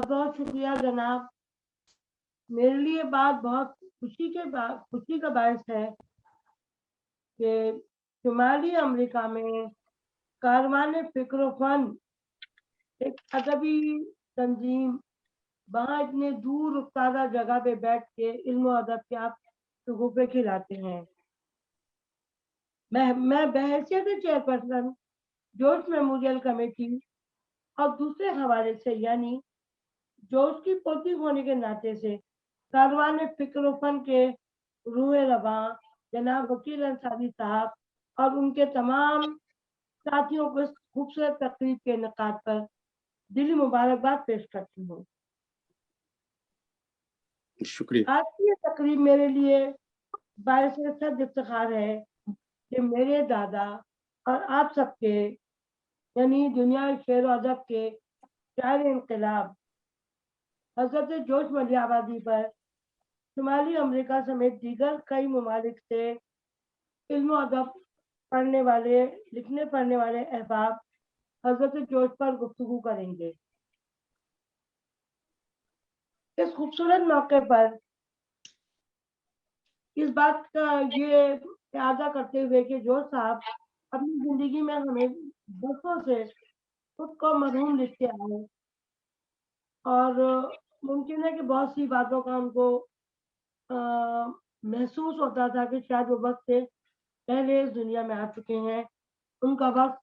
بہت شکریہ جناب. میرے لیے بات بہت خوشی کا باعث ہے کہ شمالی امریکہ میں کاروان فکر و فن ایک ادبی تنظیم وہاں اتنے دور افتادہ جگہ پہ بیٹھ کے علم و ادب کے آپ شگوفے کھلاتے ہیں. میں بحیثیت چیئرپرسن جورج میموریل کمیٹی اور دوسرے حوالے سے یعنی جورج کی پوتی ہونے کے ناطے سے کاروان فکر و فن کے روح رواں جناب وکیل انصاری صاحب اور ان کے تمام ساتھیوں کو اس خوبصورت تقریب کے انعقاد پر دلی مبارکباد پیش کرتی ہوں. شکریہ. آج کی یہ تقریب میرے لیے باعث صد افتخار ہے کہ میرے دادا اور آپ سب کے یعنی دنیا شعر و ادب کے شاعر انقلاب حضرت جورج ملی آبادی پر شمالی امریکہ سمیت دیگر کئی ممالک سے علم و ادب لکھنے پڑھنے والے احباب حضرت جورج پر گفتگو کریں گے. اس خوبصورت موقع پر اس بات کا یہ اعادہ کرتے ہوئے کہ جورج صاحب اپنی زندگی میں ہمیں برسوں سے خود کو مرحوم لکھتے آئے اور ممکن ہے کہ بہت سی باتوں کا ان کو محسوس ہوتا تھا کہ شاید وہ وقت سے پہلے اس دنیا میں آ چکے ہیں, ان کا وقت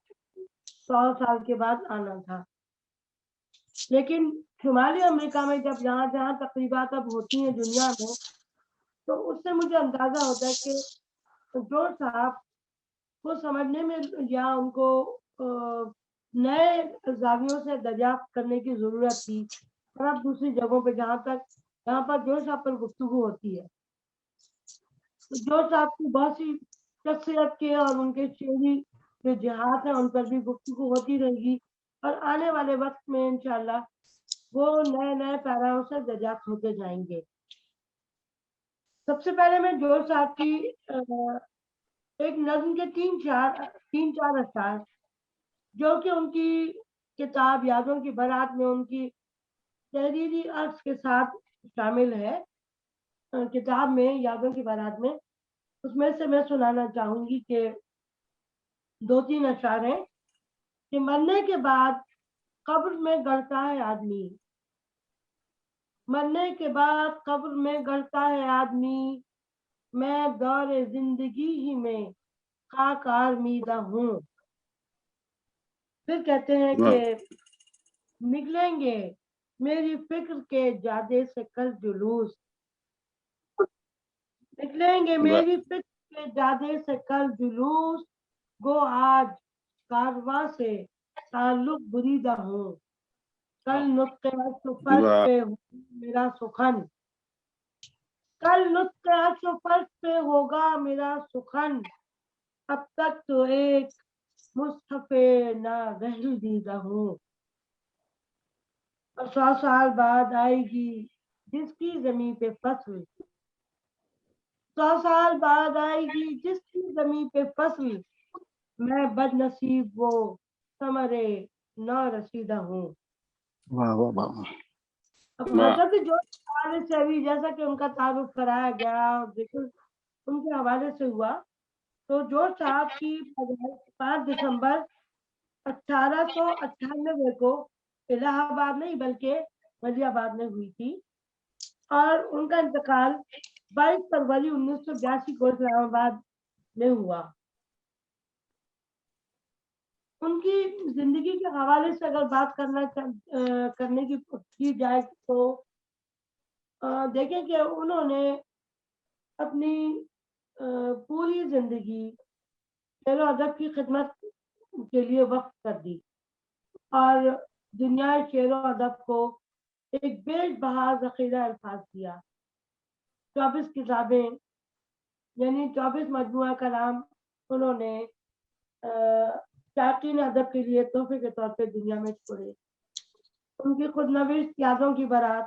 100 سال کے بعد آنا تھا. لیکن شمالی امریکہ میں جب جہاں تقریبات اب ہوتی ہیں دنیا میں تو اس سے مجھے اندازہ ہوتا ہے کہ جورج صاحب کو سمجھنے میں یا ان کو نئے زاویوں سے دریافت کرنے کی ضرورت تھی اور اب دوسری جگہوں پہ جہاں پر جورج صاحب پر گفتگو ہوتی ہے. جورج صاحب کی بہت سی شخصیت کے اور ان کے شعری جو جہاد ہیں ان پر بھی گفتگو ہوتی رہے گی اور آنے والے وقت میں انشاءاللہ وہ نئے پیراؤں سے دریافت ہوتے جائیں گے. سب سے پہلے میں جورج صاحب کی ایک نظم کے تین چار اشعار جو کہ ان کی کتاب یادوں کی برات میں ان کی تحریری عرض کے ساتھ شامل ہے. کتاب میں یادوں کی برات میں اس میں سے میں سنانا چاہوں گی کہ 2-3 اشعار ہیں کہ مرنے کے بعد قبر میں گڑتا ہے آدمی, مرنے کے بعد قبر میں گڑتا ہے آدمی, میں دور زندگی ہی میں خاک آرمیدہ ہوں. پھر کہتے ہیں کہ نکلیں گے میری فکر کے جادے سے کل جلوس, نکلیں گے میری فکر کے جادے سے کل جلوس, گو آج کارواں سے تعلق بریدہ ہوں, کل نطق عرش و فرش پہ میرا سخن, کل نطق عرش و فرش پہ ہوگا میرا سخن, اب تک تو ایک مصحف نارحل دیدہ ہوں, اور 100 سال بعد آئے گی جس کی زمین پہ فصل, 100 سال بعد آئے گی جس کی زمین پہ فصل, میں بد نصیب وہ ثمرے نو رسیدہ ہوں. واہ واہ واہ. اب حضرت جورج کے حوالے سے ابھی جیسا کہ ان کا تعارف کرایا گیا اور ذکر ان کے حوالے سے ہوا تو جورج صاحب کی 5 دسمبر 1898 کو الہ آباد نہیں بلکہ ولی آباد میں ہوئی تھی اور ان کا انتقال 22 فروری 1982 کو اسلام آباد میں ہوا. ان کی زندگی کے حوالے سے اگر بات کرنے کی جائے تو دیکھیں کہ انہوں نے اپنی پوری زندگی شعر و ادب کی خدمت کے لیے وقف کر دی اور دنیا شعر و ادب کو ایک بے بہا ذخیرہ الفاظ دیا. 24 کتابیں یعنی 24 مجموعہ کلام انہوں نے شائقین ادب کے لیے تحفے کے طور پہ دنیا میں چھوڑے. ان کی خود نوشت یادوں کی برات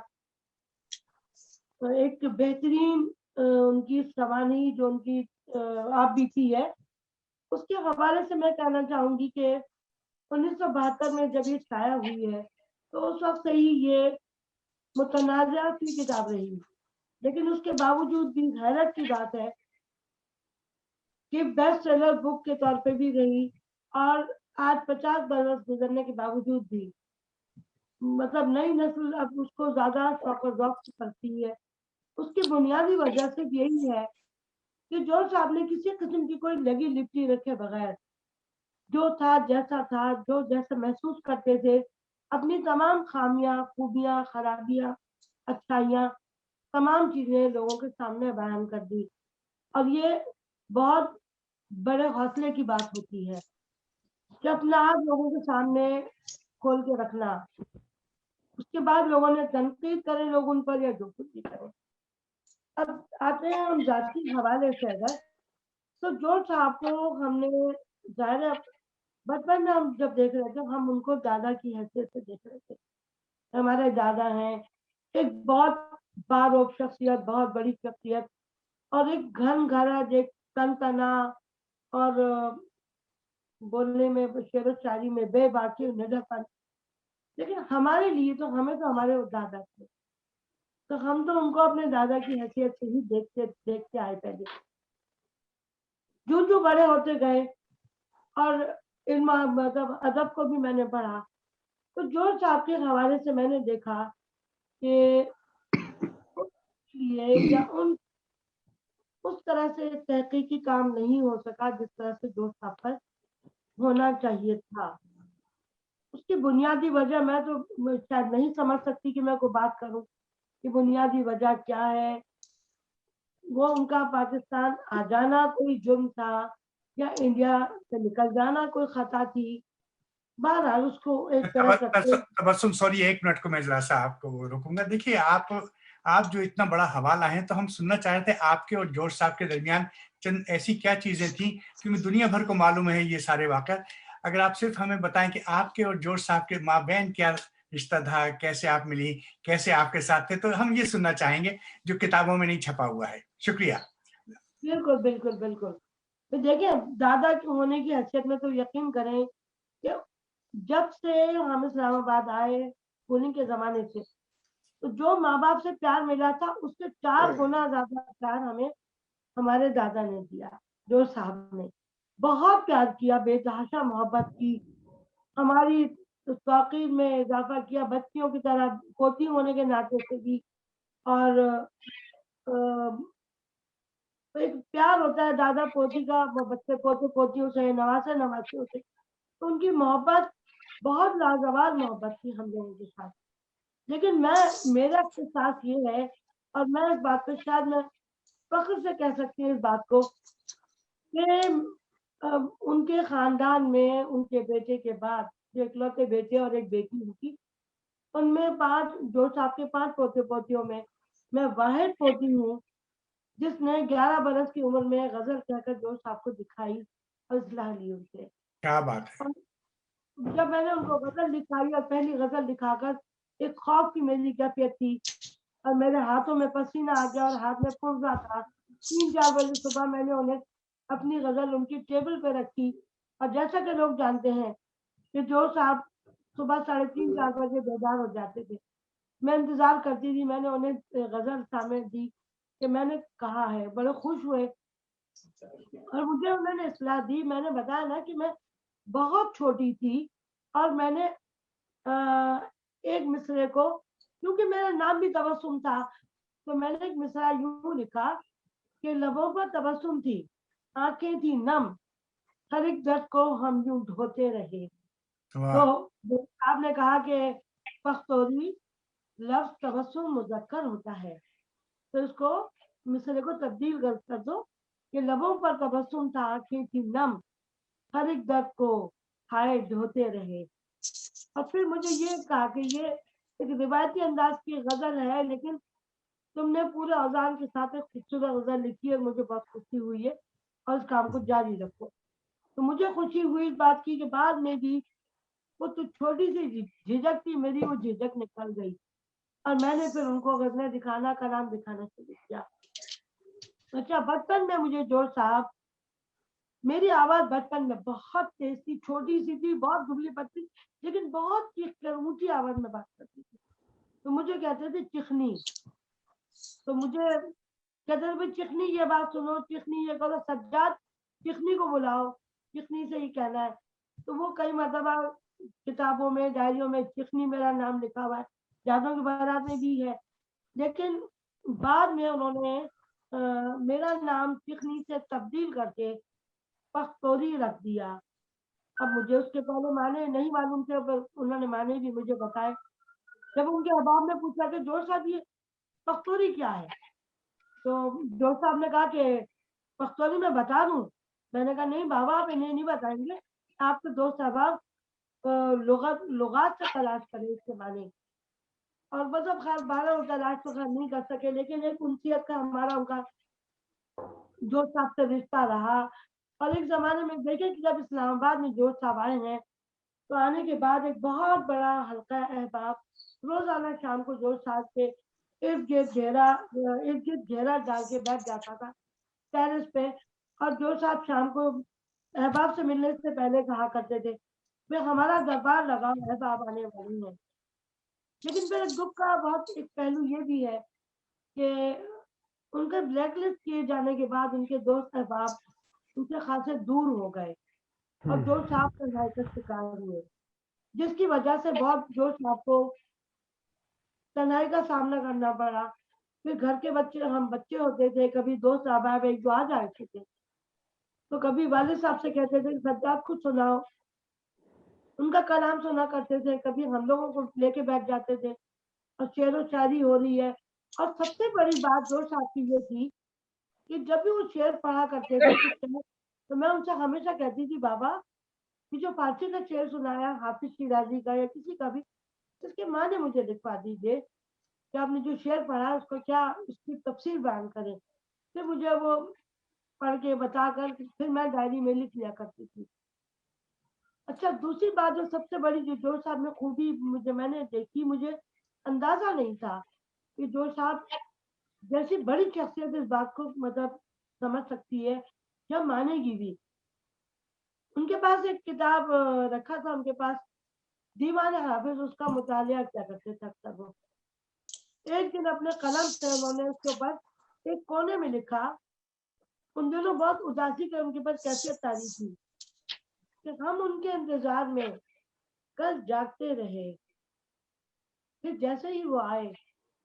ایک بہترین ان کی سوانحی جو ان کی آپ بیتی ہے اس کے حوالے سے میں کہنا چاہوں گی کہ 1972 میں جب یہ شائع ہوئی ہے تو اس وقت سے ہی یہ मुतनाज़ा सी किताब रही, लेकिन उसके बावजूद भी हैरत की बात है कि बेस्ट सेलर बुक के तौर पे भी रही, और आज 50 बरस गुजरने के बावजूद भी मतलब नई नस्ल अब उसको ज्यादा शौक और ज़ौक़ से पढ़ती है। उसकी बुनियादी वजह सिर्फ यही है कि जॉर्ज साहब ने किसी किस्म की कोई लगी लिपटी रखे बगैर जो था जैसा था, जो जैसा महसूस करते थे, अपनी तमाम खामियां, खूबियां, खराबियां, अच्छाइयां, तमाम चीजें लोगों के सामने बयान कर दी। और ये बहुत बड़े हौसले की बात होती है कि अपना आप लोगों के सामने खोल के रखना। उसके बाद लोगों ने तनकीद करे लोग उन पर या जो कुछ भी करे। अब आते हैं हम जाति हवाले से, अगर तो जॉर्ज साहब को हमने जाहिर है बचपन में हम जब देख रहे थे, हम उनको दादा की हैसियत से देख रहे थे। हमारे दादा हैं, एक बहुत बारोब शख्सियत, बहुत बड़ी शख्सियत, और एक घनघरत, एक तनतना, और बोलने में, शेरो शायरी में बेबाकी निडरपन। लेकिन हमारे लिए तो, हमें तो हमारे वो दादा थे, तो हम तो उनको अपने दादा की हैसियत से ही देखते देखते आए पहले। जो जो बड़े होते गए और इल्म मतलब अदब को भी मैंने पढ़ा, तो जॉर्ज साहब के हवाले से मैंने देखा कि लिए या उन उस तरह से तहकीकी काम नहीं हो सका जिस तरह से जॉर्ज साहब पर होना चाहिए था। उसकी बुनियादी वजह मैं शायद नहीं समझ सकती कि मैं कोई बात करूं कि बुनियादी वजह क्या है। वो उनका पाकिस्तान आ जाना कोई जुर्म था या इंडिया से निकल जाना कोई खता थी, बहरहाल उसको एक तरह करते। तबस्सुम, सॉरी, 1 मिनट को मैं जरा सा आपको रोकूंगा। देखिए, आप जो इतना बड़ा हवाला हैं, तो हम सुनना चाह रहे थे आपके और जॉर्ज साहब के दरमियान चंद ऐसी क्या चीजें थी, क्योंकि दुनिया भर को मालूम है ये सारे वाक़या। अगर आप सिर्फ हमें बताएं कि आपके और जॉर्ज साहब के माबैन क्या रिश्ता था, कैसे आप मिली, कैसे आपके साथ थे, तो हम ये सुनना चाहेंगे जो किताबों में नहीं छपा हुआ है। शुक्रिया। बिल्कुल बिल्कुल बिल्कुल। तो देखिए, दादा के होने की हैसियत में तो यकीन करें कि जब से हम इस्लामाबाद आए स्कूलिंग के जमाने से, तो जो माँ बाप से प्यार मिला था उससे 4 गुना ज्यादा प्यार हमें हमारे दादा ने दिया। जो साहब ने बहुत प्यार किया, बेतहाशा मोहब्बत की, हमारी तौकीर में इजाफा किया, बच्चियों की तरह, पोती होने के नाते से भी। और तो एक प्यार होता है दादा पोती का, वो बच्चे पोते पोतियों से, नवासे नवासियों से, तो उनकी मोहब्बत बहुत लाजवाब मोहब्बत थी हम लोगों के साथ। लेकिन मेरा एहसास ये है, और मैं इस बात पे शायद मैं फख्र से कह सकती हूँ इस बात को, कि उनके खानदान में उनके बेटे के बाद, जो इकलौते बेटे और एक बेटी उनकी, उनमें 5 जो साहब के 5 पोते पोतियों में मैं वाहिद पोती हूँ जिसने 11 बरस की उम्र में गजल कहकर जो साहब को दिखाई और इस्लाह ली उनसे। क्या बात है। और जब मैंने उनको गजल दिखाई और पहली गजल दिखाकर एक खौफ की मेरी कैफियत थी, और मेरे हाथों में पसीना आ गया और हाथ में पुर्जा था। 3-4 बजे सुबह मैंने उन्हें अपनी गजल उनकी टेबल पे रखी, और जैसा कि लोग जानते हैं कि जो साहब सुबह 3:30-4 बजे बेदार हो जाते थे, मैं इंतजार करती थी। मैंने उन्हें गजल सामने दी कि मैंने कहा है, बड़े खुश हुए और मुझे उन्होंने इस्लाह दी। मैंने बताया ना कि मैं बहुत छोटी थी, और मैंने एक मिसरे को, क्योंकि मेरा नाम भी तबस्सुम था, तो मैंने एक मिसरा यूं लिखा कि लबों पर तबस्सुम थी, आंखें थी नम, हर एक दर्द को हम यूं ढोते रहे। तो आपने कहा कि पख्तौरी लफ्ज तबस्सुम मुज़क्कर होता है, तो इसको मिसरे को तब्दील कर दो कि लबों पर तबस्सुम था, आंखें थी नम, हर एक दर्द को हाय ढोते रहे। और फिर मुझे ये कहा कि ये एक रिवायती अंदाज की गजल है, लेकिन तुमने पूरे औजान के साथ एक खूबसूरत गजल लिखी है, मुझे बहुत खुशी हुई है, और इस काम को जारी रखो। तो मुझे खुशी हुई इस बात की कि बाद में भी वो तो छोटी सी झिझक थी मेरी, वो झिझक निकल गई, और मैंने फिर उनको गजलें दिखाना, कलाम दिखाना शुरू किया। अच्छा, बचपन में मुझे जॉर्ज साहब, मेरी आवाज बचपन में बहुत तेज थी, छोटी सी थी, बहुत दुबली पतली, लेकिन बहुत ऊंची आवाज में बात करती थी। तो मुझे कहते थे चिकनी, तो मुझे कहते थे भाई चिकनी ये बात सुनो, चिकनी ये करो, सज्जाद चिकनी को बुलाओ, चिकनी से ही कहना है। तो वो कई मरतबा किताबों में डायरियों में चिकनी मेरा नाम लिखा हुआ है, जादों की बारात में भी है। लेकिन बाद में उन्होंने मेरा नाम चिकनी से तब्दील करके पख्तौरी रख दिया। अब मुझे उसके पहले माने नहीं मालूम थे, पर उन्होंने माने भी मुझे बताए। जब उनके अहबाब ने पूछा कि जोश साहब ये पख्तौरी क्या है, तो जोश साहब ने कहा कि पख्तौरी मैं बता दूं। मैंने कहा नहीं बाबा, आप इन्हें नहीं बताएंगे, आपके दोस्त अहबाब लुगात से तलाश करें इसके माने। और बस अब खैर 12 तलाश तो खैर नहीं कर सके, लेकिन एक उनसियत का हमारा उनका जोश साहब से रिश्ता रहा। और एक जमाने में देखें कि जब इस्लामाबाद में जोश साहब आए हैं, तो आने के बाद एक बहुत बड़ा हल्का अहबाब रोजाना शाम को जोश साहब के इर्द गिर्द घेरा डाल के बैठ जाता था टेरेस पे। और जोश साहब शाम को अहबाब से मिलने से पहले कहा करते थे वे हमारा दरबार लगाओ, अहबाब आने वाली है। लेकिन फिर दुख का बहुत एक पहलू ये भी है कि उनके ब्लैकलिस्ट किए जाने के बाद उनके दोस्त अहबाब उनसे खासे दूर हो गए और जोश साहब तन्हाई का शिकार हुए, जिसकी वजह से बहुत जोश साहब को तन्हाई का सामना करना पड़ा। फिर घर के बच्चे, हम बच्चे होते थे, कभी दोस्त अहबाब एक दो आ जाते थे, तो कभी वालिद साहब से कहते थे सज्जाद कुछ सुनाओ, उनका कलाम सुना करते थे। कभी हम लोगों को लेके बैठ जाते थे और शेरो शायरी हो रही है। और सबसे बड़ी बात जोश साहब की ये थी कि जब भी वो शेर पढ़ा करते थे कुछ शेर, तो मैं उनसे हमेशा कहती थी बाबा ये जो फारसी का शेर सुनाया हाफिज शिराजी का या किसी का भी, इसके माने मुझे लिखवा दीजिए कि आपने जो शेर पढ़ा उसको क्या उसकी तफसीर बयान करें। फिर मुझे वो पढ़ के बताकर फिर मैं डायरी में लिख लिया करती थी। अच्छा, दूसरी बात जो सबसे बड़ी जो जोश साहब में खूबी मैंने देखी, मुझे अंदाजा नहीं था कि जोश साहब जैसी बड़ी शख्सियत इस बात को मतलब समझ सकती है या मानेगी भी। उनके पास एक किताब रखा था उनके पास, दीवान हाफिज, उसका मुतालिया क्या करते थे अक्सर वो। एक दिन अपने कलम से उन्होंने उसके ऊपर एक कोने में लिखा, उन दिनों बहुत उदासी के उनके पास कैफियत तारी थी कि हम उनके इंतजार में कल जागते रहे, फिर जैसे ही वो आए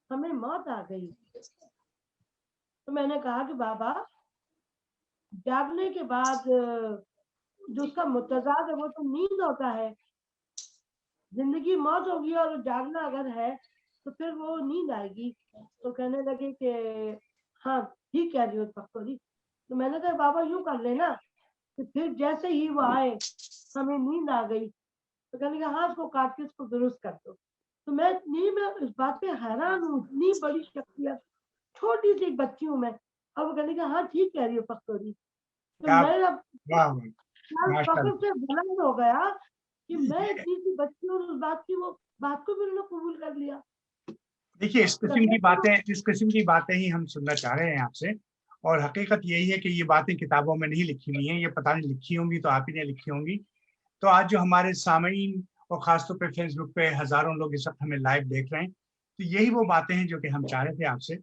हमें मौत आ गई। तो मैंने कहा कि बाबा जागने के बाद जो उसका मुतजाद है वो तो नींद होता है, जिंदगी मौत होगी और जागना अगर है तो फिर वो नींद आएगी। तो कहने लगे कि हाँ ठीक कह रही हो पख्तौरी। तो मैंने कहा बाबा यूं कर लेना कि फिर जैसे ही वो आए हमें नींद आ गई। तो कहने लगा हाँ उसको काट के उसको दुरुस्त कर दो। तो मैं इस बात पे हैरान हूँ, इतनी बड़ी शख्सियत, छोटी सी बच्ची हूँ मैं, और वो कहने लगा हाँ ठीक कह रही हो पख्तौरी। तो मेरा फख्र से बुलंद हो गया कि मैं इतनी सी बच्ची हूँ, उस बात की वो बात को भी उन्होंने कबूल कर लिया। देखिए इस किस्म की बातें ही हम सुनना चाह रहे हैं आपसे। और हकीकत यही है कि ये बातें किताबों में नहीं लिखी हुई हैं, ये पता नहीं लिखी होंगी तो आप ही ने लिखी होंगी। तो आज जो हमारे सामीन और खासतौर पे फेसबुक पे हजारों लोग इस वक्त हमें लाइव देख रहे हैं, तो यही वो बातें हैं जो कि हम चाह रहे थे आपसे।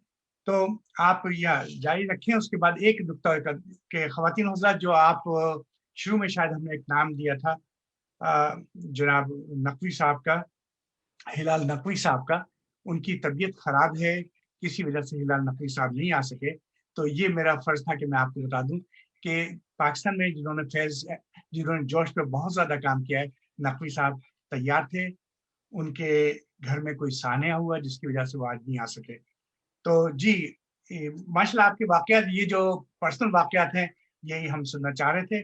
तो आप यह जारी रखें। उसके बाद एक नुकता के ख्वातीन हज़रात, जो आप शुरू में शायद हमने एक नाम दिया था जनाब नकवी साहब का, हिलाल नकवी साहब का, उनकी तबीयत खराब है, किसी वजह से हिलाल नकवी साहब नहीं आ सके। तो ये मेरा फर्ज था कि मैं आपको बता दूं कि पाकिस्तान में जिन्होंने जोश पे बहुत ज्यादा काम किया है, नकवी साहब तैयार थे। उनके घर में कोई सानिया हुआ जिसकी वजह से वो आज नहीं आ सके। तो जी माशाल्लाह आपके वाकयात, ये जो पर्सनल वाकयात हैं, यही हम सुनना चाह रहे थे।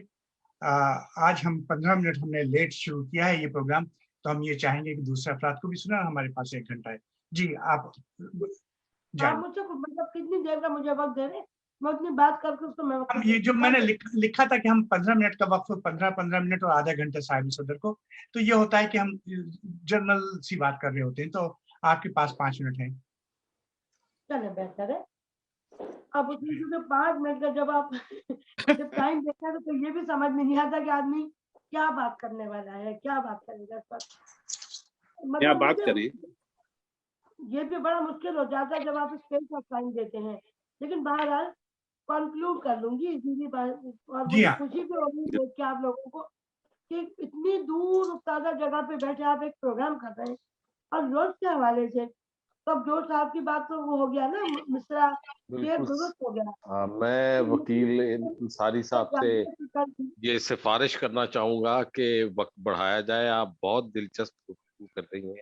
आज हम 15 मिनट हमने लेट शुरू किया है ये प्रोग्राम, तो हम ये चाहेंगे कि दूसरे अफराद को भी सुना। हमारे पास 1 घंटा है। जी आप मुझे मतलब कितनी देर का मुझे वक्त दे रहे, मैं उतनी बात करके उसको मैं हम ये जो मैंने लिखा था कि हम 15 मिनट का वक्त, 15 मिनट और आधा घंटा साहिब सदर को, तो ये होता है कि हम जनरल सी बात कर रहे होते हैं। तो आपके पास 5 मिनट है। चले बेहतर है। अब उसमें जो 5 मिनट का जब आप जब टाइम देखते हैं तो ये भी समझ में नहीं आता कि आदमी क्या बात करने वाला है, क्या बात करेगा इस पर। क्या बात करें। ये भी बड़ा मुश्किल हो जाता है जब आप स्पेस का साइन देते हैं, लेकिन बहरहाल कंक्लूड कर लूंगी इसीलिए और जी मुझे हाँ। खुशी भी होगी देख के आप लोगों को कि इतनी दूर ताजा जगह पे बैठे आप एक प्रोग्राम कर रहे हैं और रोज के हवाले से। तब जोश साहब की बात तो वो हो गया ना, मिश्रा ये बिल्कुल दुरुस्त हो गया। मैं वकील अंसारी साहब से तो ये सिफारिश करना चाहूंगा कि वक्त बढ़ाया जाए। आप बहुत दिलचस्प गुफ्तगू कर रही हैं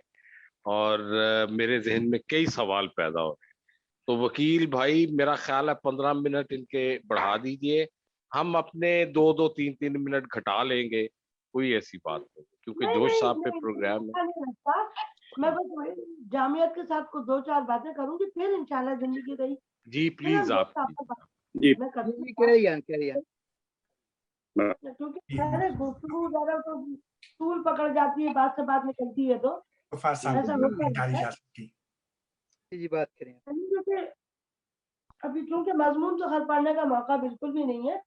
और मेरे जहन में कई सवाल पैदा हो रहे हैं। तो वकील भाई मेरा ख्याल है 15 मिनट इनके बढ़ा दीजिए, हम अपने 2-2 3-3 मिनट घटा लेंगे, कोई ऐसी बात नहीं, क्योंकि नहीं जोश नहीं साहब पे नहीं, प्रोग्राम है। ऐसा नहीं लगता। मैं बस वही जामियत के साथ कुछ 2-4 बातें करूंगी, फिर इंशाल्लाह जिंदगी रही जी फिर हम प्लीज आप दोस्त आपको बात जी मैं करूंगी करिए क्योंकि मैंने गुफ्तगू जरा तो टूल पकड़ जाती है, बात से बात निकलती है तो गफ्फार साहब ऐसा को होता नहीं डाली रहता जा सकती। जी बात करें। है। क्योंकि अभी क्योंकि मजमून तो हल पढ़ने का मौका बिल्कुल भी नहीं है,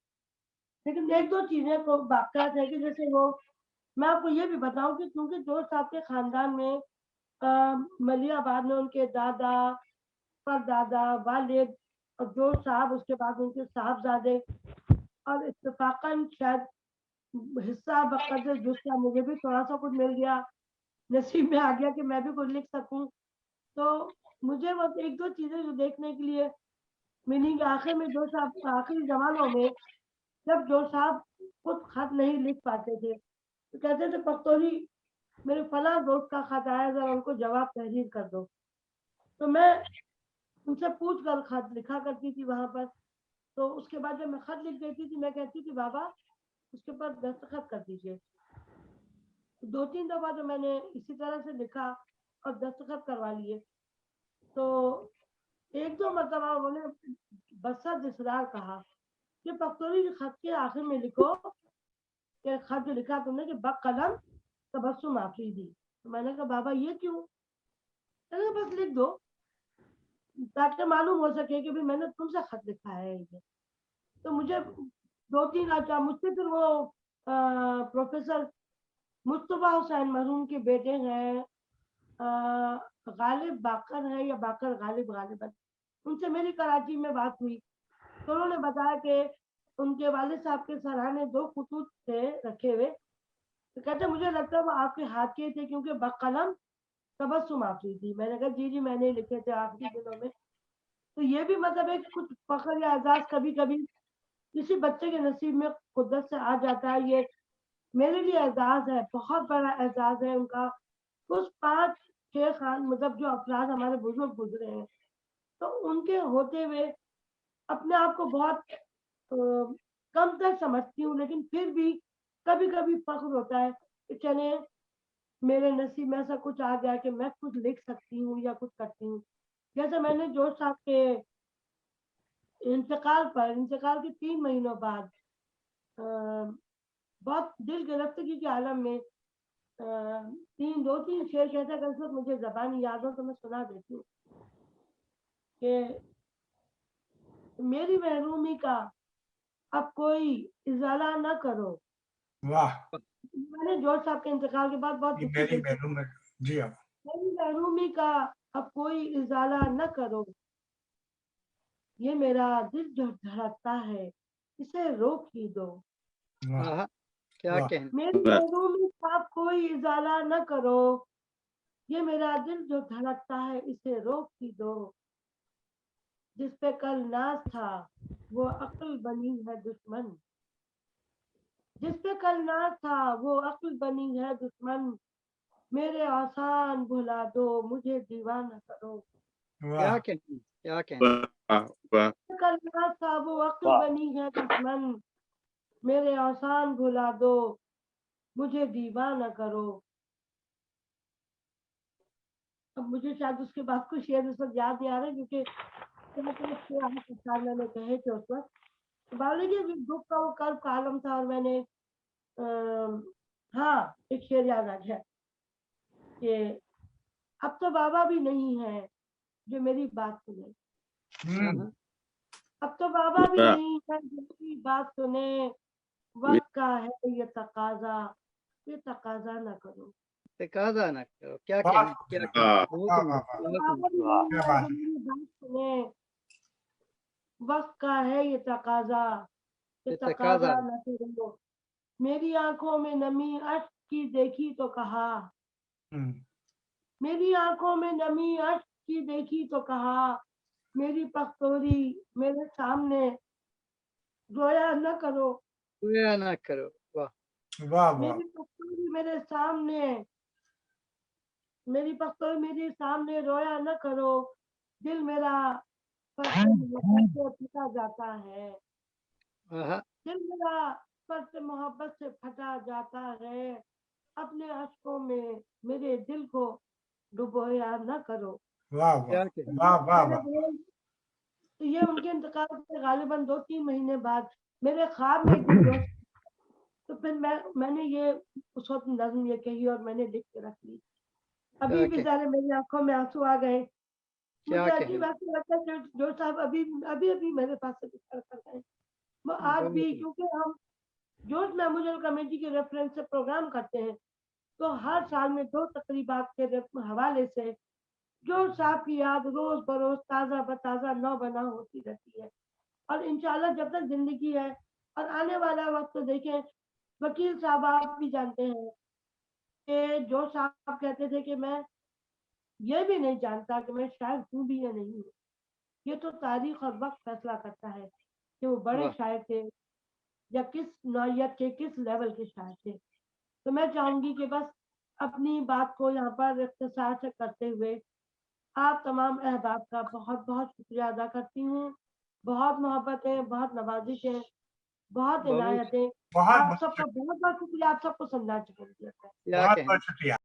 लेकिन एक दो चीजें को वाकयात है कि जैसे वो मैं आपको ये भी बताऊं कि क्योंकि जोश साहब के खानदान में मलियाबाद में उनके दादा परदादा वालिद और जोश साहब, उसके बाद उनके साहबजादे और इत्तेफाकन शायद हिस्सा बकदर जुस्सा मुझे भी थोड़ा सा कुछ मिल गया, नसीब में आ गया कि मैं भी कुछ लिख सकूं। तो मुझे वो एक दो चीजें जो देखने के लिए मिली कि आखिर में जो साहब आखिरी जमानों में जब जो साहब खुद खत नहीं लिख पाते थे तो कहते थे पख्तौरी मेरे फला दोस्त का खत आया, जरा उनको जवाब तहरीर कर दो। तो मैं उनसे पूछ कर खत लिखा करती थी वहां पर। तो उसके बाद जब मैं खत लिख देती थी मैं कहती थी बाबा उसके ऊपर दस्तखत कर दीजिए। तो 2-3 दफा तो मैंने इसी तरह से लिखा और दस्तखत करवा लिए। तो एक दो मतलब उन्होंने बसत इसरार कहा कि पख्तौरी खत के आखिर में लिखो कि खत जो लिखा तुमने कि बक कलम तबस्सुम आफरीदी। तो मैंने कहा बाबा ये क्यों? मैंने कहा बस लिख दो ताकि मालूम हो सके कि भाई मैंने तुमसे खत लिखा है ये। तो मुझे 2-3 अच्छा मुझसे फिर वो प्रोफेसर मुस्तफा हुसैन मरहूम के बेटे हैं, गालिब बाकर है या बाकर गालिब गालिबन, उनसे मेरी कराची में बात हुई। तो उन्होंने बताया कि उनके वालिद साहब के सराहने 2 खुतूत थे रखे हुए। तो कहते मुझे लगता है वो आपके हाथ के थे क्योंकि बकलम तबस्सुम आफरी थी। मैंने कहा जी मैंने लिखे थे आखिरी दिनों में। तो ये भी मतलब एक कुछ फख्र या एजाज कभी कभी किसी बच्चे के नसीब में कुदरत से आ जाता है। ये मेरे लिए एजाज है, बहुत बड़ा एजाज है उनका। उस 5-6 खान मतलब जो अफराद हमारे बुजुर्ग गुजरे हैं तो उनके होते हुए अपने आप को बहुत कम तर समझती हूँ, लेकिन फिर भी कभी कभी फख्र होता है कि चले मेरे नसीब में ऐसा कुछ आ गया कि मैं कुछ लिख सकती हूँ या कुछ करती हूँ। जैसे मैंने जोश साहब के इंतकाल के 3 महीनों बाद बहुत दिल गिरफ्तगी के आलम में 2-3 शेर कहता अगर वक्त मुझे जबानी याद हो तो मैं सुना देती हूँ कि मेरी महरूमी का अब कोई इजाला न करो। वाह, मैंने जोश साहब के इंतकाल के बाद बहुत ये दुखी मेरी दिल से महरूम है। जी हाँ, मेरी महरूमी का अब कोई इजाला न करो, ये मेरा दिल जो धड़कता है इसे रोक ही दो। वाह, क्या वाह, कहना। मेरी महरूमी का अब कोई इजाला न करो, ये मेरा दिल जो धड़कता है इसे रोक ही दो। जिस पे कल नाज था वो अक्ल बनी है दुश्मन, जिस पे कल नाज था वो अक्ल बनी है दुश्मन, मेरे आसान भुला दो मुझे दीवाना करो। क्या वाह, कहना, क्या कहना। वाह वाह कल नाज था वो अक्ल बनी है दुश्मन, मेरे आसान भुला दो मुझे दीवाना करो। अब मुझे शायद उसके बाद कुछ शेर उस वक्त याद नहीं आ रहा क्योंकि मैंने कहे थे उस वक्त बावली के दुख का वो कर्ब का आलम था। और मैंने हाँ एक शेर याद आ गया कि अब तो बाबा भी नहीं है जो मेरी बात सुने, अब तो बाबा भी वाह नहीं है जो मेरी बात सुने, वक्त का है ये तकाजा ना करो। तकाजा ना करो, क्या वाह, कहना, क्या कहना, वाह, बहुत वाह, उम्दा, वाह, बहुत आप उम्दा। भी क्या बात है। मेरी बात सुने, वक्त का है ये तकाजा, ये ये तकाजा तकाजा न करो। मेरी आंखों में नमी अश्क की देखी तो कहा, हम्म, मेरी आंखों में नमी अश्क की देखी तो कहा, मेरी पख्तौरी मेरे सामने रोया न करो, रोया ना करो, वाह, वाह वाह, मेरी पख्तौरी मेरे सामने, मेरी पख्तौरी मेरे सामने रोया न करो, दिल मेरा मोहब्बत से फटा जाता है, आहा, दिल मेरा मोहब्बत से फटा जाता है, अपने अश्कों में मेरे दिल को डुबोया न करो। वाह क्या वाह, कहना, वाह वाह मेरे वाह, बहन, तो ये उनके इंतकाल से गालिबन 2-3 महीने बाद मेरे ख्वाब में एक दिन दोस्त, तो फिर मैंने ये उस वक्त नज्म ये कही और मैंने लिख के रख ली। अभी क्या भी कहना, जाने मेरी आंखों में आंसू आ गए, क्या मुझे अजीब कहना, ऐसा लगता है जो साहब अभी अभी अभी मेरे पास से गुजर कर गए। वो आज बहुत भी, उम्दा, क्योंकि हम जोश मेमोरियल कमेटी के रेफरेंस से प्रोग्राम करते हैं, तो हर साल में 2 तकरीबात के हवाले से जोश साहब की याद रोज बरोज ताज़ा बताज़ा नौ बना होती रहती है। और इंशाल्लाह जब तक जिंदगी है और आने वाला वक्त, तो देखें, वकील साहब आप भी जानते हैं कि जो साहब कहते थे कि मैं ये भी नहीं जानता कि मैं शायर हूँ भी या नहीं हूँ, ये तो तारीख और वक्त फैसला करता है कि वो बड़े वाह, शायर थे या किस नौयत के, किस लेवल के शायर थे। तो मैं चाहूंगी कि बस अपनी बात को यहाँ पर इख्तिसार से करते हुए आप तमाम अहबाब का बहुत बहुत शुक्रिया अदा करती हूँ। बहुत मोहब्बतें, बहुत नवाजिशें, बहुत बहुत, इनायतें। बहुत आप बहुत सबका बहुत बहुत शुक्रिया, आप सबको समझा चुके हैं। क्या बहुत कहना। बहुत शुक्रिया।